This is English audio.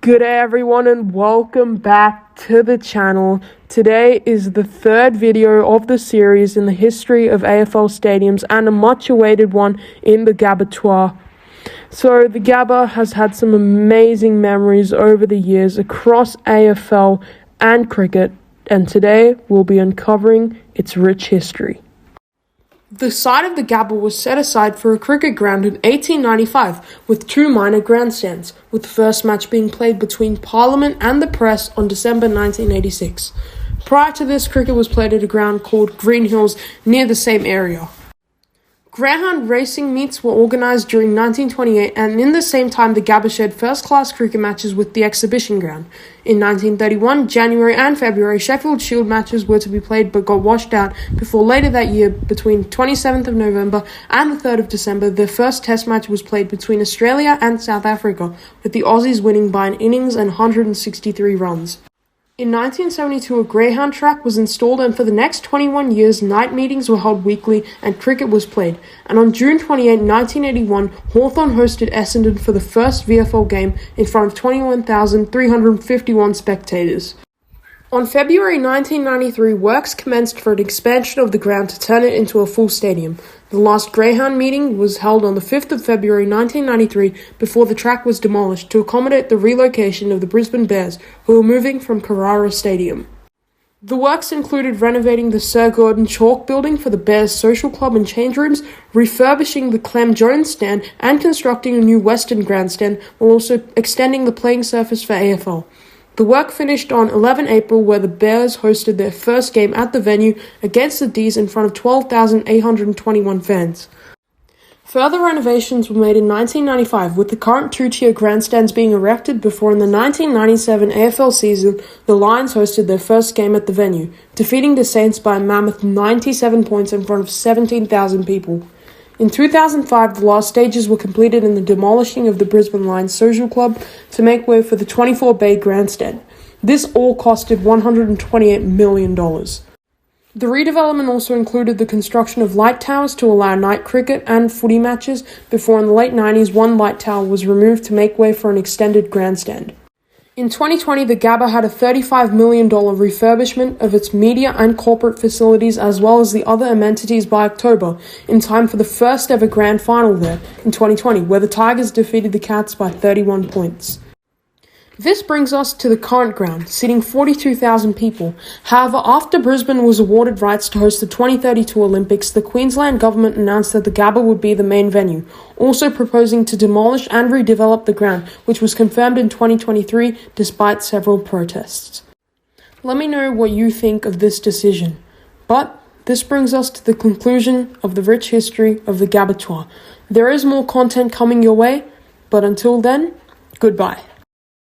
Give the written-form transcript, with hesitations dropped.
Good day everyone and welcome back to the channel. Today is the third video of the series in the history of AFL stadiums and a much awaited one in the Gabba tour. So the Gabba has had some amazing memories over the years across AFL and cricket, and today we'll be uncovering its rich history. The site of the Gabba was set aside for a cricket ground in 1895 with two minor grandstands, with the first match being played between Parliament and the Press on December 1986. Prior to this, cricket was played at a ground called Green Hills near the same area. Greyhound racing meets were organised during 1928, and in the same time the Gabba shared first-class cricket matches with the exhibition ground. In 1931, January and February, Sheffield Shield matches were to be played but got washed out before later that year, between 27th of November and the 3rd of December, the first test match was played between Australia and South Africa, with the Aussies winning by an innings and 163 runs. In 1972, a Greyhound track was installed, and for the next 21 years, night meetings were held weekly and cricket was played. And on June 28, 1981, Hawthorn hosted Essendon for the first VFL game in front of 21,351 spectators. On February 1993, works commenced for an expansion of the ground to turn it into a full stadium. The last Greyhound meeting was held on the 5th of February 1993 before the track was demolished to accommodate the relocation of the Brisbane Bears, who were moving from Carrara Stadium. The works included renovating the Sir Gordon Chalk building for the Bears Social Club and change rooms, refurbishing the Clem Jones stand, and constructing a new Western grandstand, while also extending the playing surface for AFL. The work finished on 11 April, where the Bears hosted their first game at the venue against the D's in front of 12,821 fans. Further renovations were made in 1995, with the current two-tier grandstands being erected before in the 1997 AFL season, the Lions hosted their first game at the venue, defeating the Saints by a mammoth 97 points in front of 17,000 people. In 2005, the last stages were completed in the demolishing of the Brisbane Lions Social Club to make way for the 24-bay grandstand. This all costed $128 million. The redevelopment also included the construction of light towers to allow night cricket and footy matches, before in the late 90s one light tower was removed to make way for an extended grandstand. In 2020, the Gabba had a $35 million refurbishment of its media and corporate facilities as well as the other amenities by October, in time for the first ever grand final there in 2020, where the Tigers defeated the Cats by 31 points. This brings us to the current ground, seating 42,000 people. However, after Brisbane was awarded rights to host the 2032 Olympics, the Queensland government announced that the Gabba would be the main venue, also proposing to demolish and redevelop the ground, which was confirmed in 2023 despite several protests. Let me know what you think of this decision. But this brings us to the conclusion of the rich history of the Gabba tour. There is more content coming your way, but until then, goodbye.